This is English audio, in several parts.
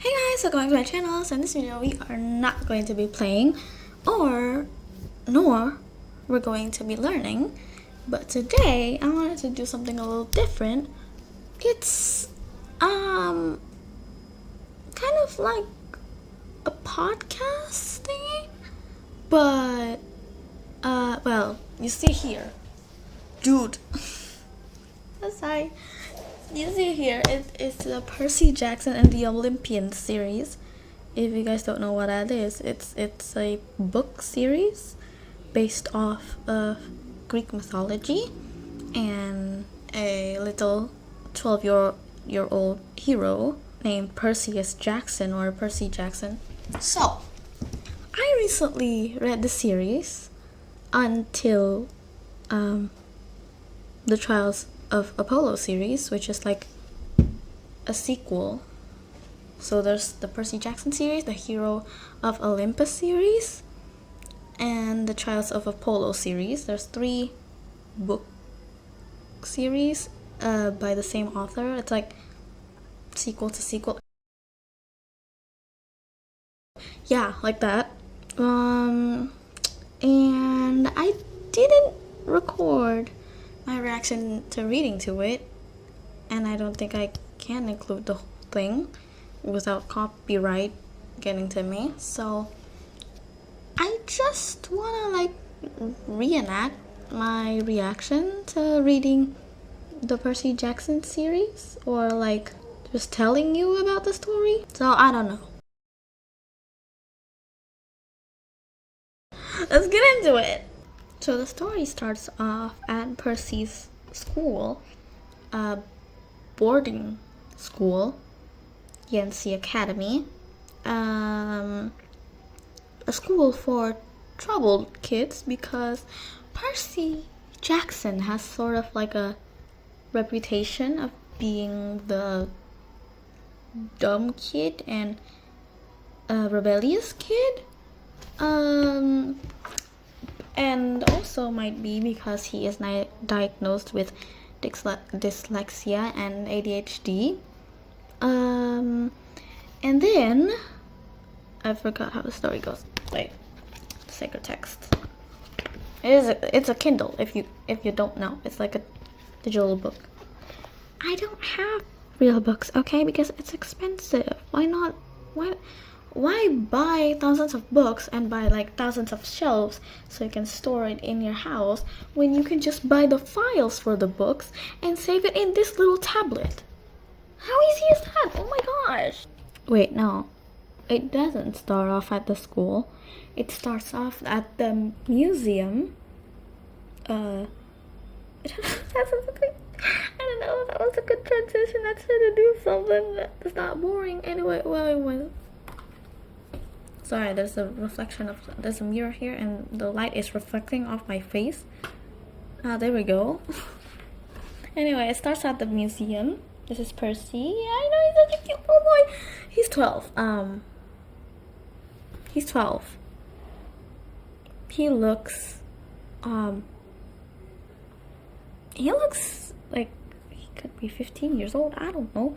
Hey guys, welcome back to my channel. So in this video we are not going to be playing nor we're going to be learning, but today I wanted to do something a little different. It's kind of like a podcast thingy, but well, you see here, dude. Sorry. You see here, it's the Percy Jackson and the Olympian series. If you guys don't know what that is, it's a book series based off of Greek mythology and a little 12-year-old hero named Percy Jackson or Percy Jackson. So, I recently read the series until the Trials of Apollo series, which is like a sequel. So there's the Percy Jackson series, the Hero of Olympus series, and the Trials of Apollo series. There's 3 book series by the same author. It's like sequel to sequel. Yeah, like that. And I didn't record my reaction to reading to it, and I don't think I can include the whole thing without copyright getting to me, so I just wanna reenact my reaction to reading the Percy Jackson series, or just telling you about the story. So I don't know. Let's get into it. So the story starts off at Percy's school, a boarding school, Yancy Academy, a school for troubled kids, because Percy Jackson has sort of like a reputation of being the dumb kid and a rebellious kid. And also might be because he is diagnosed with dyslexia and ADHD. And then I forgot how the story goes. Wait, sacred text. It's a Kindle. If you don't know, it's like a digital book. I don't have real books, okay? Because it's expensive. Why not? Why buy thousands of books and buy thousands of shelves so you can store it in your house when you can just buy the files for the books and save it in this little tablet? How easy is that? Oh my gosh. Wait, no. It doesn't start off at the school. It starts off at the museum. I don't know if that was a good transition. I tried to do something that's not boring. Anyway, well, it was. Sorry, there's a mirror here and the light is reflecting off my face. There we go. Anyway, it starts at the museum. This is Percy. I know he's such a cute little boy. He's 12. He's 12. He looks like he could be 15 years old. I don't know.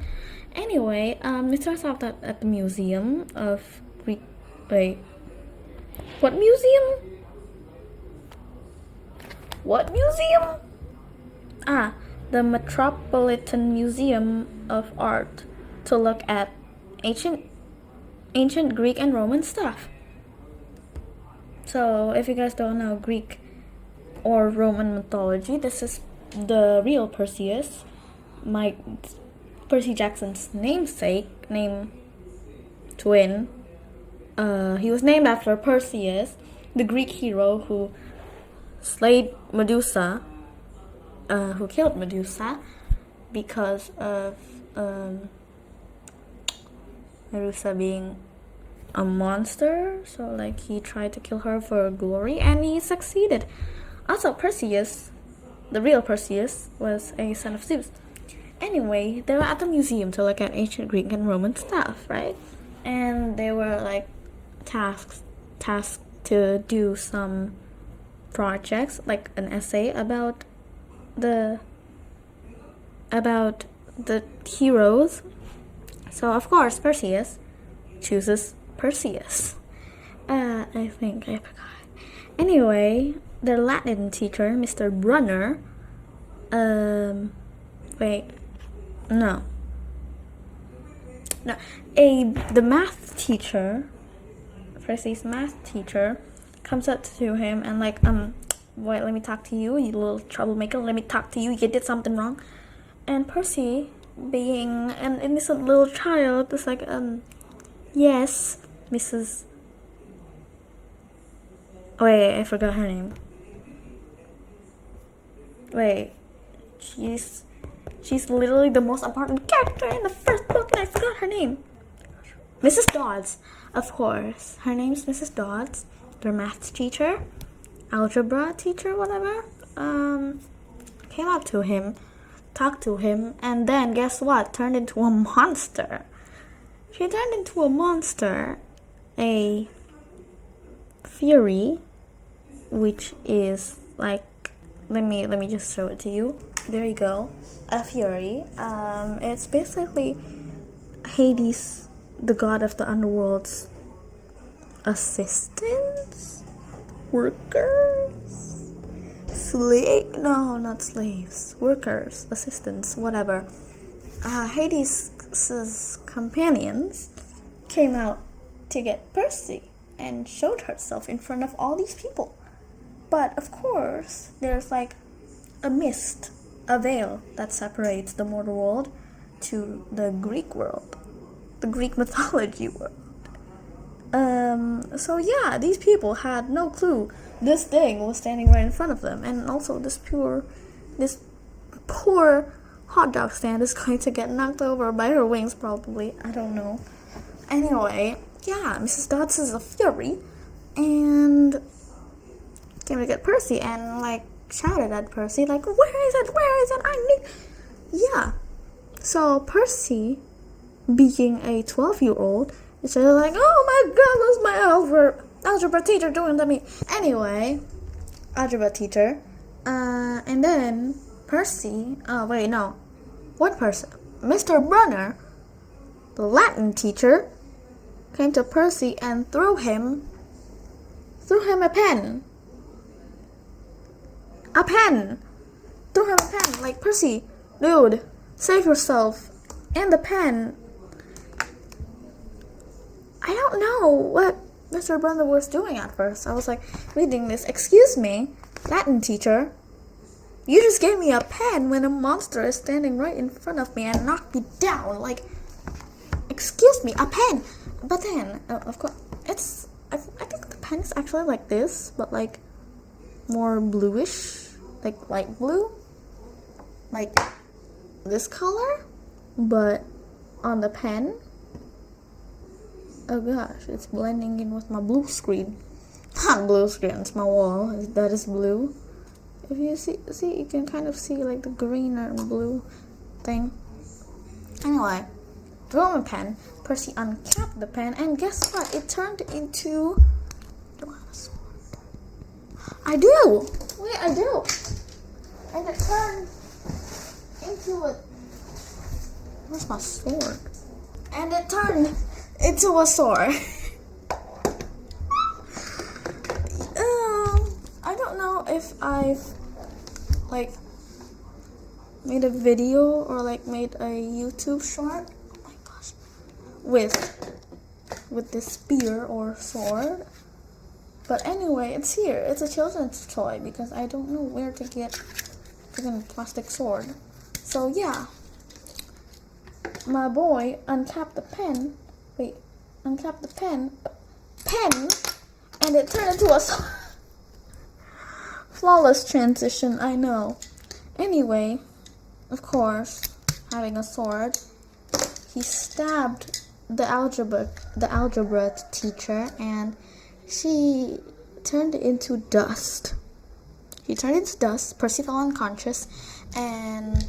Anyway, it starts off at the museum of Greek. Wait, what museum? What museum? The Metropolitan Museum of Art, to look at ancient Greek and Roman stuff. So if you guys don't know Greek or Roman mythology, this is the real Perseus, Percy Jackson's namesake, named twin. He was named after Perseus, the Greek hero who slayed Medusa, who killed Medusa because of Medusa being a monster. So he tried to kill her for glory, and he succeeded. Also, Perseus, the real Perseus, was a son of Zeus. Anyway, they were at the museum to look at ancient Greek and Roman stuff, right? And they were tasked to do some projects, like an essay about the heroes. So of course Perseus chooses Perseus. I think I forgot. Anyway, their Latin teacher, Mr. Brunner, the math teacher, Percy's math teacher, comes up to him and like, wait, let me talk to you, you little troublemaker, let me talk to you, you did something wrong. And Percy, being an innocent little child, is like, yes, Mrs. Wait, I forgot her name. Wait, she's literally the most important character in the first book, and I forgot her name. Mrs. Dodds, of course. Her name's Mrs. Dodds. Their math teacher, algebra teacher, whatever, came up to him, talked to him, and then guess what? Turned into a monster. She turned into a monster, a fury, which is like, let me just show it to you. There you go, a fury. It's basically Hades, the god of the underworld's assistants, workers, not slaves, workers, assistants, whatever. Hades' companions came out to get Percy and showed herself in front of all these people. But of course, there's like a mist, a veil that separates the mortal world to the Greek world, the Greek mythology world. So yeah, these people had no clue this thing was standing right in front of them, and also this poor hot dog stand is going to get knocked over by her wings, probably. I don't know. Anyway, yeah, Mrs. Dodds is a fury, and came to get Percy, and like shouted at Percy, like, where is it? I need. Yeah. So Percy, being a 12-year-old, is just like, oh my god, what's my algebra teacher doing to me? Anyway, algebra teacher, and then Percy, what person? Mr. Brunner, the Latin teacher, came to Percy and threw him a pen. Threw him a pen, like, Percy, dude, save yourself. And the pen, I don't know what Mr. Brunner was doing at first. I was like reading this, excuse me, Latin teacher, you just gave me a pen when a monster is standing right in front of me and knocked me down. Like, excuse me, a pen. But then, of course, I think the pen is actually like this, but like more bluish, like light blue, like this color, but on the pen, oh gosh, it's blending in with my blue screen. Not blue screen, it's my wall, that is blue. If you see, you can kind of see like the green and blue thing. Anyway, threw him a pen. Percy uncapped the pen, and guess what? It turned into. Do I have a sword? I do. Wait, I do. And it turned into a. Where's my sword? And it turned into a sword. I don't know if I've like made a video or like made a YouTube short. Oh my gosh, with this spear or sword. But anyway, it's here. It's a children's toy because I don't know where to get a plastic sword. So yeah, my boy uncapped the pen. Uncapped the pen, and it turned into a sword. Flawless transition, I know. Anyway, of course, having a sword, he stabbed the algebra teacher, and she turned into dust. Percy fell unconscious, and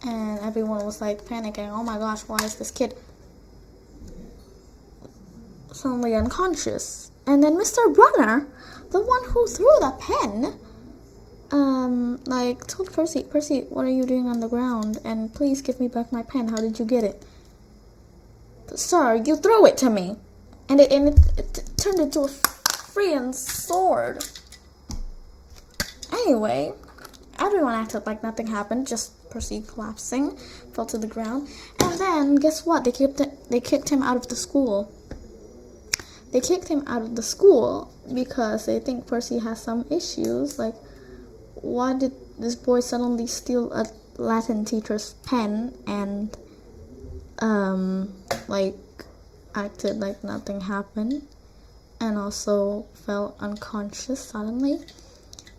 everyone was like panicking. Oh my gosh, why is this kid suddenly unconscious? And then Mr. Brunner, the one who threw the pen, told Percy, what are you doing on the ground? And please give me back my pen. How did you get it? Sir, you threw it to me. And it turned into a freaking sword. Anyway, everyone acted like nothing happened, just Percy collapsing, fell to the ground. And then, guess what? They kicked him out of the school. They kicked him out of the school because they think Percy has some issues. Like, why did this boy suddenly steal a Latin teacher's pen and, acted like nothing happened? And also fell unconscious suddenly.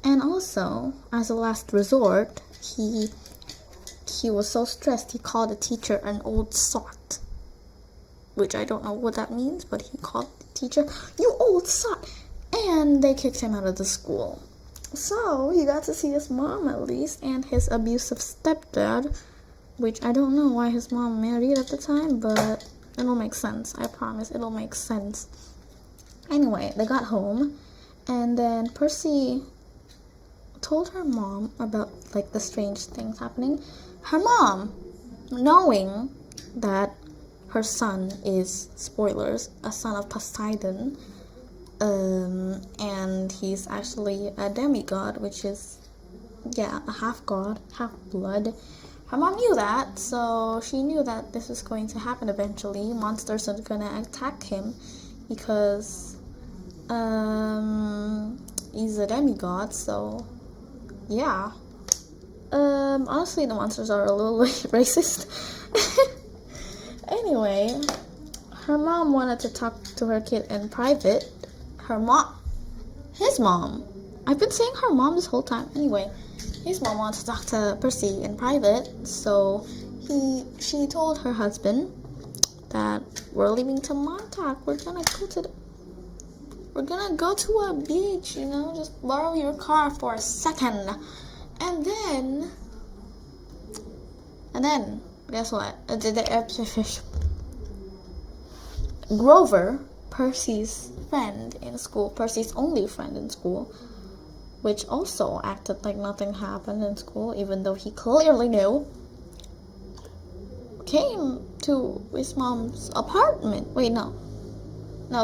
And also, as a last resort, he was so stressed he called the teacher an old sot. Which I don't know what that means, but he called the teacher, "You old sot!" And they kicked him out of the school. So, he got to see his mom at least, and his abusive stepdad, which I don't know why his mom married at the time, but it'll make sense. I promise, it'll make sense. Anyway, they got home, and then Percy told her mom about, like, the strange things happening. Her mom, knowing that her son is, spoilers, a son of Poseidon, and he's actually a demigod, which is, yeah, a half-god, half-blood. Her mom knew that, so she knew that this was going to happen eventually. Monsters are gonna attack him because, he's a demigod, so, yeah. Honestly, the monsters are a little racist. Anyway, her mom wanted to talk to her kid in private. His mom. I've been saying her mom this whole time. Anyway, his mom wanted to talk to Percy in private, so she told her husband that we're leaving to Montauk. We're gonna go to a beach, just borrow your car for a second. And then, guess what? Grover, Percy's friend in school, Percy's only friend in school, which also acted like nothing happened in school, even though he clearly knew, came to his mom's apartment. Wait, no,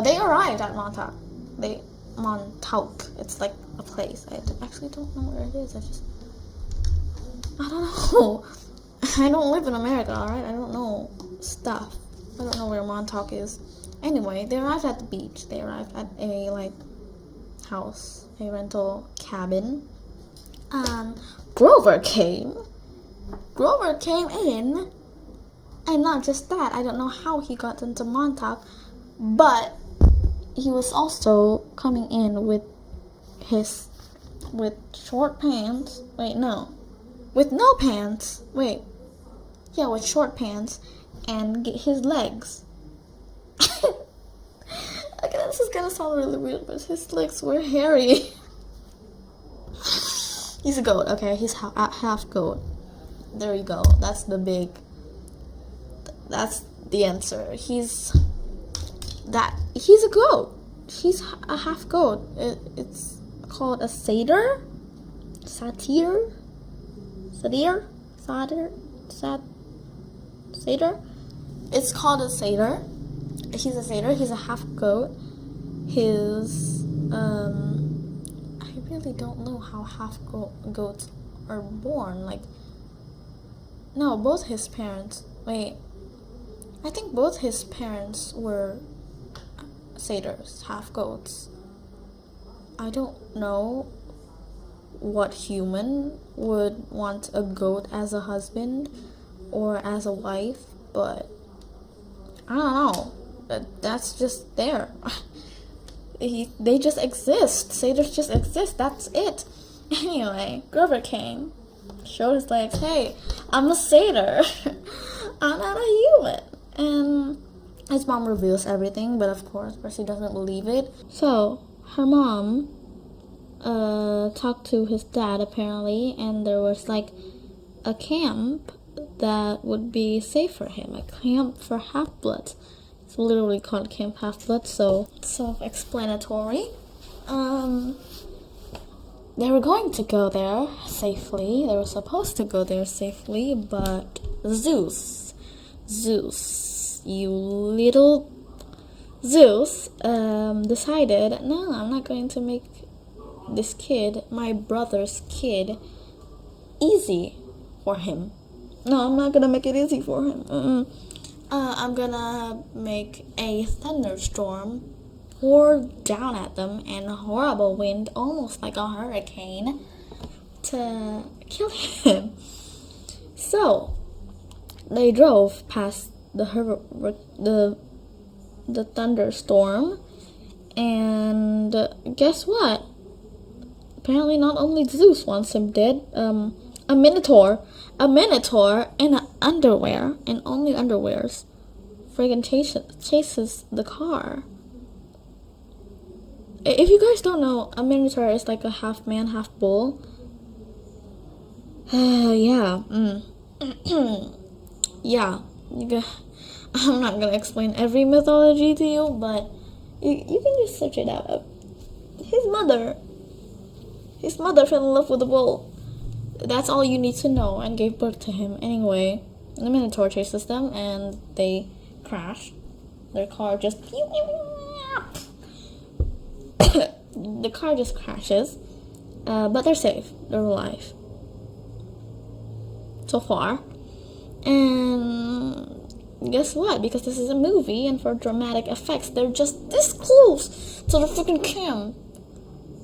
they arrived at Montauk. Montauk. It's like a place. I actually don't know where it is. I don't know. I don't live in America, alright? I don't know stuff. I don't know where Montauk is. Anyway, they arrived at the beach. They arrived at a, house. A rental cabin. Grover came in. And not just that, I don't know how he got into Montauk, but he was also coming in with short pants. Wait, no. With no pants. Wait. Yeah, with short pants and his legs. Okay, this is gonna sound really weird, but his legs were hairy. He's a goat, okay? He's half goat. There you go. That's the answer. He's a goat. He's a half goat. It's called a satyr. Satyr. It's called a satyr. He's a satyr. He's a half goat. I really don't know how half goats are born. No, both his parents. Wait. I think both his parents were satyrs, half goats. I don't know what human would want a goat as a husband or as a wife, but I don't know. That's just there. They just exist. Satyrs just exist. That's it. Anyway, Grover came, showed his legs. Hey, I'm a satyr. I'm not a human. And his mom reveals everything, but of course Percy doesn't believe it. So her mom talked to his dad apparently, and there was a camp that would be safe for him, a camp for half-bloods. It's literally called Camp Half-Blood, so self-explanatory. They were going to go there safely. They were supposed to go there safely, but Zeus you little Zeus decided, no, I'm not going to make this kid, my brother's kid, easy for him. No, I'm not gonna make it easy for him. I'm gonna make a thunderstorm pour down at them and a horrible wind, almost like a hurricane, to kill him. So they drove past the thunderstorm, and guess what? Apparently, not only Zeus wants him dead. A minotaur in underwear, and only underwears, friggin' chases the car. If you guys don't know, a minotaur is like a half man, half bull. Yeah. Yeah. I'm not gonna explain every mythology to you, but you can just search it out. His mother fell in love with a bull. That's all you need to know, and gave birth to him. Anyway, the minotaur chases them, and they crash. Their car just the car just crashes, but they're safe. They're alive so far. And guess what? Because this is a movie, and for dramatic effects, they're just this close to the freaking camp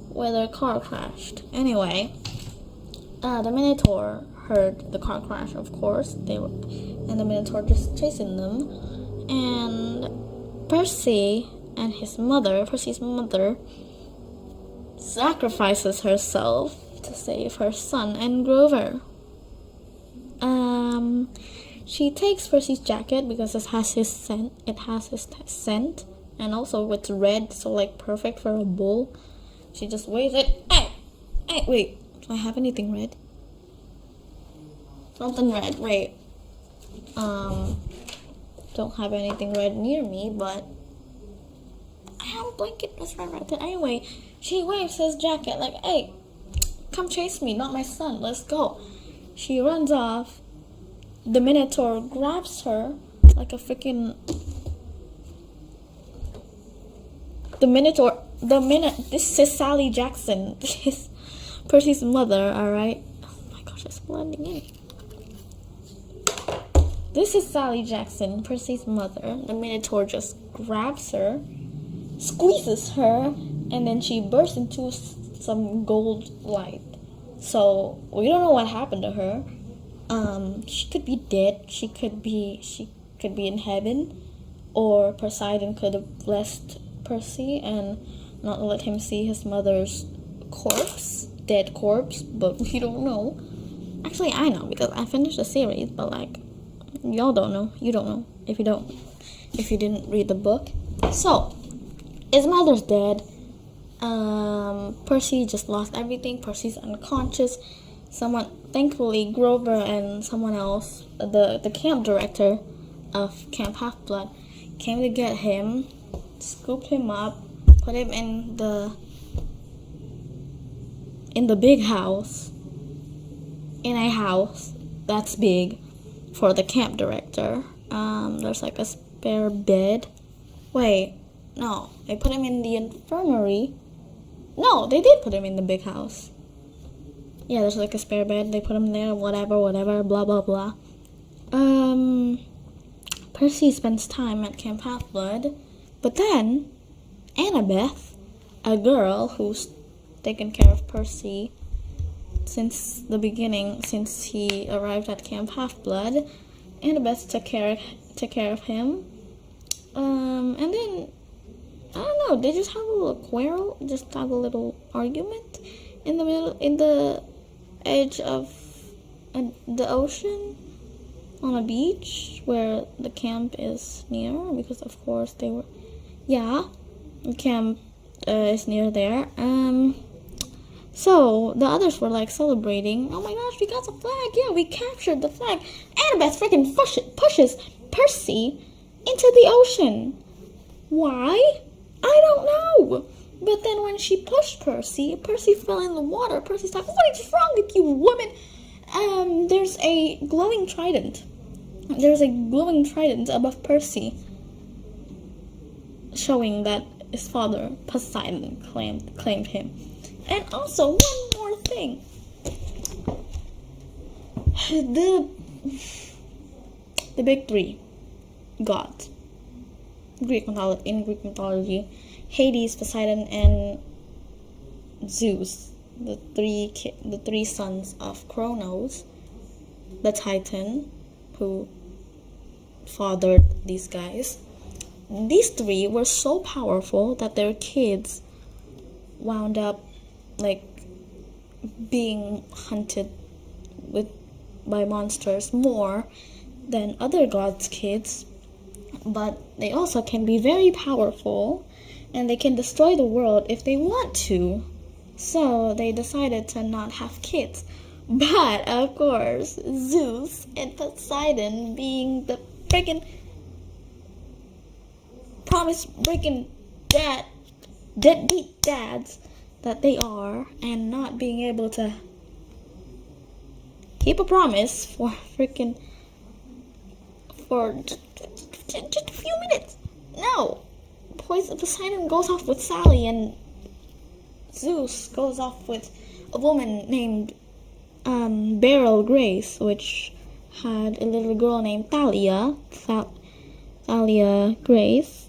where their car crashed. Anyway, the minotaur heard the car crash, of course. And the minotaur just chasing them. And Percy's mother, sacrifices herself to save her son and Grover. She takes Percy's jacket because it has his scent, and also it's red, so like perfect for a bull. She just waves it. Hey, wait, do I have anything red? Something red, wait. Don't have anything red near me, but I have a blanket that's red right there. Anyway, she waves his jacket like, hey, come chase me, not my son, let's go. She runs off. The minotaur grabs her like a freaking... This is Sally Jackson. This is Percy's mother, alright? Oh my gosh, it's blending in. This is Sally Jackson, Percy's mother. The minotaur just grabs her, squeezes her, and then she bursts into some gold light. So we don't know what happened to her. She could be dead. She could be in heaven, or Poseidon could have blessed Percy and not let him see his mother's dead corpse. But we don't know. Actually, I know because I finished the series, but like y'all don't know. You don't know if you didn't read the book. So his mother's dead. Percy just lost everything. Percy's unconscious. Thankfully, Grover and someone else, the camp director of Camp Half-Blood, came to get him, scooped him up, put him in the big house, in a house that's big for the camp director. There's like a spare bed. Wait, no, they put him in the infirmary. No, they did put him in the big house. Yeah, there's like a spare bed. They put him there, whatever, blah, blah, blah. Percy spends time at Camp Half-Blood. But then, Annabeth, a girl who's taken care of Percy since the beginning, since he arrived at Camp Half-Blood, Annabeth took care of him. And then, I don't know, they just have a little quarrel, just have a little argument in the edge of the ocean, on a beach where the camp is near, because of course the camp is near there. So the others were like celebrating. Oh my gosh, we got the flag! Yeah, we captured the flag. Annabeth freaking pushes Percy into the ocean. Why? I don't know. But then when she pushed Percy fell in the water. Percy's like, what is wrong with you, woman? There's a glowing trident there's a glowing trident above Percy, showing that his father, Poseidon, claimed him. And also, one more thing. The big three gods. In Greek mythology, Hades, Poseidon, and Zeus, the three sons of Kronos, the Titan, who fathered these guys. These three were so powerful that their kids wound up like being hunted by monsters more than other gods' kids. But they also can be very powerful, and they can destroy the world if they want to. So they decided to not have kids. But of course, Zeus and Poseidon, being the freaking promise-breaking deadbeat dads that they are, and not being able to keep a promise for just a few minutes. No, Poseidon goes off with Sally, and Zeus goes off with a woman named Beryl Grace, which had a little girl named Thalia Grace,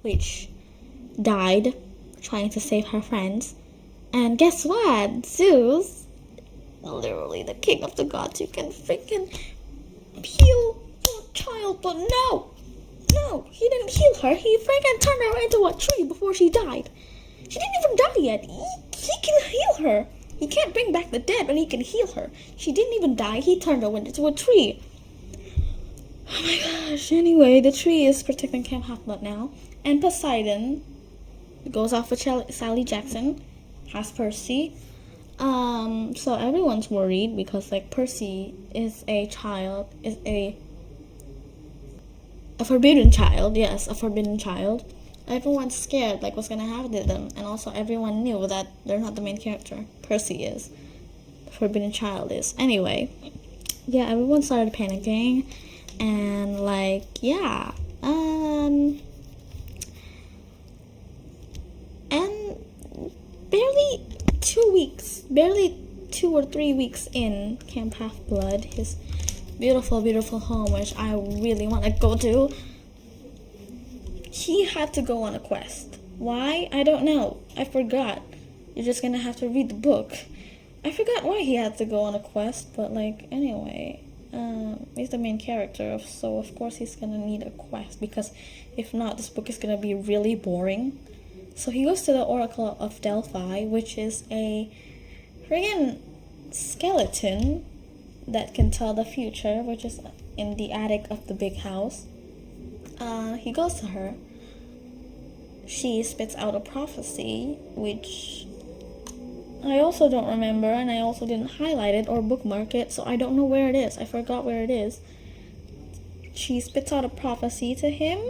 which died trying to save her friends. And guess what? Zeus, literally the king of the gods, you can freaking heal a child, but no, he didn't heal her. He freaking turned her into a tree before she died. She didn't even die yet. He can heal her. He can't bring back the dead, but he can heal her. She didn't even die. He turned her into a tree. Oh my gosh. Anyway, the tree is protecting Camp Half-Blood now. And Poseidon goes off with Sally Jackson, has Percy. So everyone's worried because like Percy is a forbidden child. Yes, a forbidden child. Everyone's scared like what's gonna happen to them, and also everyone knew that they're not the main character. Percy is. The forbidden child is. Anyway, yeah, everyone started panicking, and like, yeah, and barely 2 or 3 weeks in Camp Half-Blood, his beautiful, beautiful home, which I really want to go to, he had to go on a quest. Why? I don't know. I forgot. You're just gonna have to read the book. I forgot why he had to go on a quest, but like, anyway, he's the main character, so of course he's gonna need a quest, because if not, this book is gonna be really boring. So he goes to the Oracle of Delphi, which is a friggin' skeleton that can tell the future, which is in the attic of the big house. He goes to her. She spits out a prophecy, which I also don't remember, and I also didn't highlight it or bookmark it, so I don't know where it is. I forgot where it is. She spits out a prophecy to him,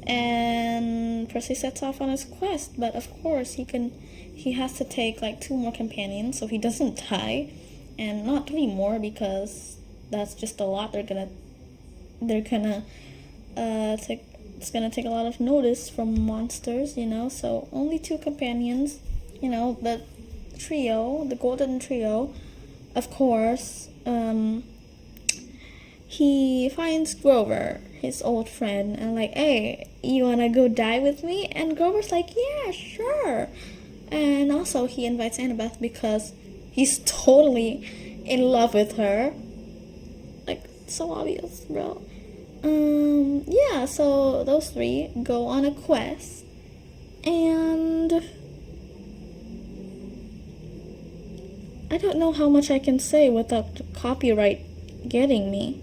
and Percy sets off on his quest. But of course, he has to take like 2 more companions so he doesn't die, and not 3 more because that's just a lot. It's gonna take a lot of notice from monsters, so only 2 companions, the trio, the golden trio. Of course, he finds Grover, his old friend, and like, hey, you wanna go die with me? And Grover's like, yeah, sure. And also he invites Annabeth because he's totally in love with her. Like, so obvious, bro. Yeah, so those 3 go on a quest, and I don't know how much I can say without the copyright getting me.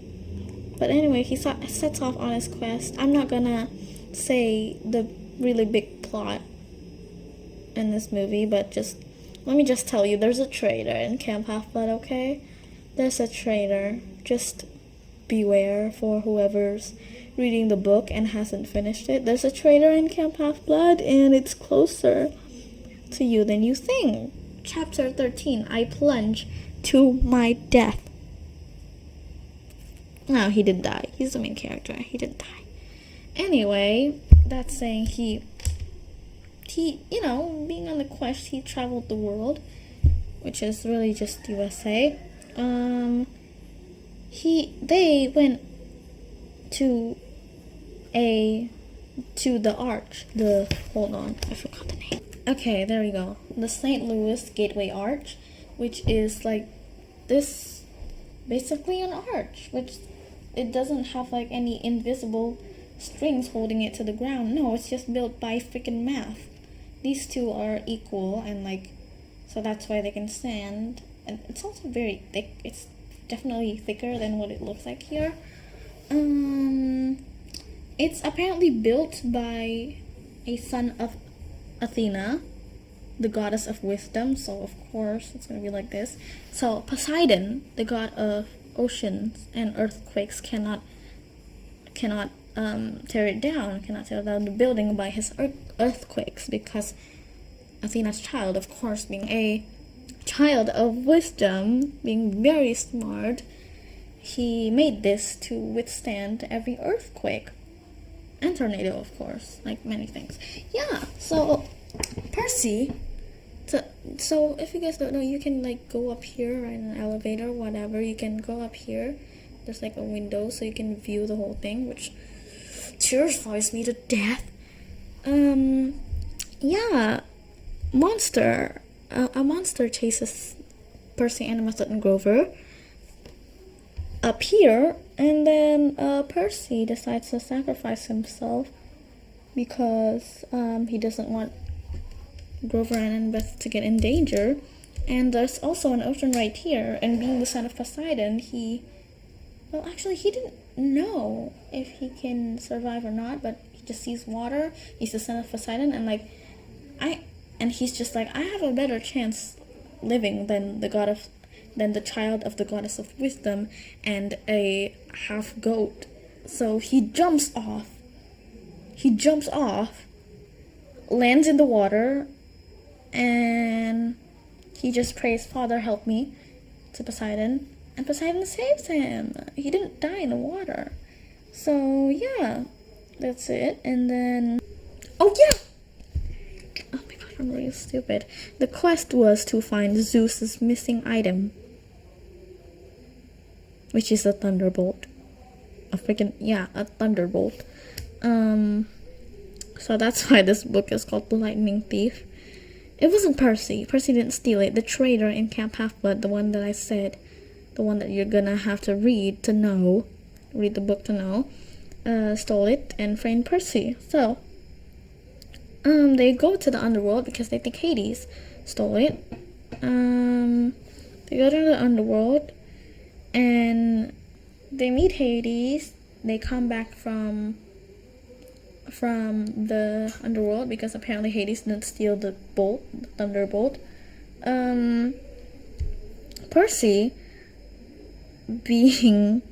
But anyway, he sets off on his quest. I'm not gonna say the really big plot in this movie, but let me just tell you, there's a traitor in Camp Half-Blood, okay? There's a traitor. Just beware for whoever's reading the book and hasn't finished it. There's a traitor in Camp Half-Blood, and it's closer to you than you think. Chapter 13, I plunge to my death. No, he didn't die. He's the main character. He didn't die. Anyway, that's saying he, being on the quest, he traveled the world, which is really just USA. They went to the arch. Hold on, I forgot the name. Okay, there we go. The St. Louis Gateway Arch, which is like this, basically an arch, which it doesn't have like any invisible strings holding it to the ground. No, it's just built by freaking math. These two are equal, and like, so that's why they can stand. And it's also very thick. It's definitely thicker than what it looks like here. It's apparently built by a son of Athena, the goddess of wisdom, so of course it's gonna be like this. So Poseidon, the god of oceans and earthquakes, cannot tear it down, cannot tear down the building by his earthquakes, because Athena's child, of course, being a child of wisdom, being very smart, he made this to withstand every earthquake and tornado, of course, like many things. Yeah, so Percy, so if you guys don't know, you can like go up here, ride an elevator, whatever. You can go up here. There's like a window, so you can view the whole thing, which terrifies me to death. Yeah, a monster chases Percy and Method and Grover up here, and then Percy decides to sacrifice himself because he doesn't want Grover and Annabeth to get in danger. And there's also an ocean right here, and being the son of Poseidon, he didn't know if he can survive or not, but he just sees water. He's the son of Poseidon, and he's just like, I have a better chance living than the child of the goddess of wisdom and a half goat. So he jumps off, lands in the water, and he just prays, Father, help me, to Poseidon, and Poseidon saves him. He didn't die in the water. So yeah, that's it. And then, oh my god, I'm really stupid. The quest was to find Zeus's missing item, which is a thunderbolt. A thunderbolt. So that's why this book is called The Lightning Thief. It wasn't Percy. Percy didn't steal it. The traitor in Camp Half-Blood, the one that I said, the one that you're gonna have to read the book to know, stole it and framed Percy. So, they go to the underworld because they think Hades stole it. They go to the underworld, and they meet Hades. They come back from the underworld because apparently Hades didn't steal the thunderbolt. Percy, being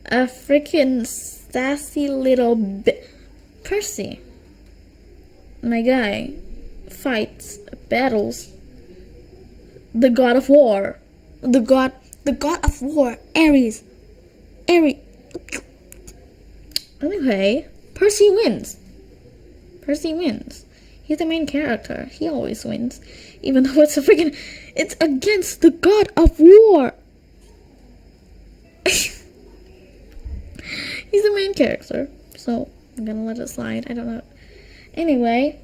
a freaking sassy little Percy, my guy, battles the god of war, Ares. Anyway, Percy wins. He's the main character. He always wins, even though it's against the god of war. He's the main character, so I'm gonna let it slide. I don't know. Anyway,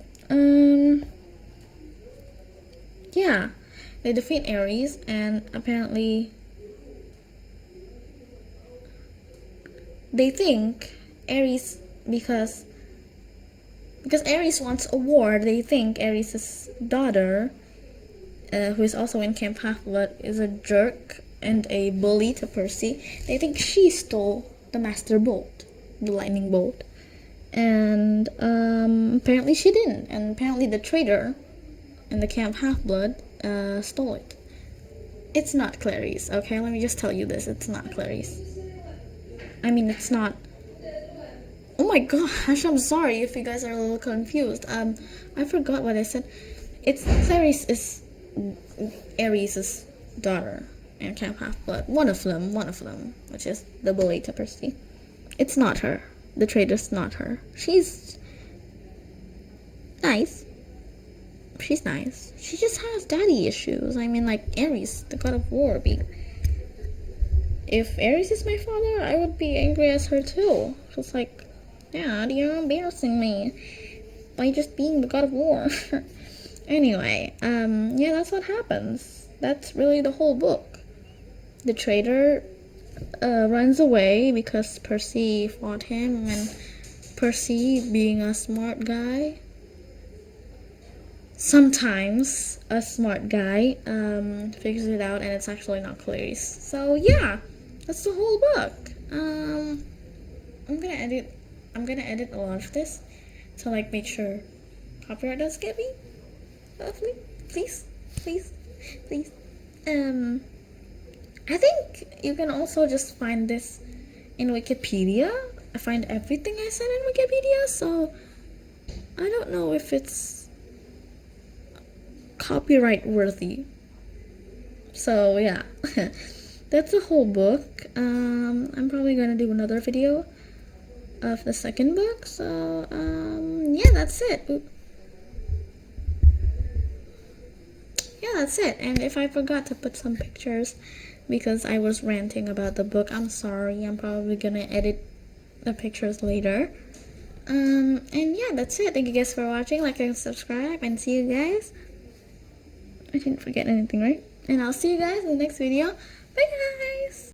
yeah, they defeat Ares, and apparently they think Ares, because Ares wants a war, they think Ares' daughter, who is also in Camp Half-Blood, is a jerk and a bully to Percy. They think she stole the Master Bolt, the lightning bolt. And apparently she didn't. And apparently the traitor in the Camp Half-Blood stole it. It's not Clarice, okay? Let me just tell you this. It's not Clarice. I mean, it's not... Oh my gosh, I'm sorry if you guys are a little confused. I forgot what I said. It's Clarice is Ares' daughter, and can't have blood. One of them, which is the bully to Percy. It's not her. The traitor's not her. She's nice. She's nice. She just has daddy issues. I mean, like Ares, the god of war. If Ares is my father, I would be angry as her too. Just like, Dad, you're embarrassing me by just being the god of war. Anyway, yeah, that's what happens. That's really the whole book. The traitor runs away because Percy fought him, and Percy, being a smart guy, sometimes a smart guy, figures it out, and it's actually not Clarice. So yeah, that's the whole book. I'm gonna edit a lot of this to like make sure copyright doesn't get me. Lovely, please. I think you can also just find this in Wikipedia. I find everything I said in Wikipedia, so I don't know if it's copyright worthy. So yeah, that's the whole book. I'm probably gonna do another video of the second book. So yeah, that's it. Yeah, that's it. And if I forgot to put some pictures because I was ranting about the book, I'm sorry. I'm probably gonna edit the pictures later. And yeah, that's it. Thank you guys for watching. Like and subscribe, and see you guys. I didn't forget anything, right? And I'll see you guys in the next video. Bye guys!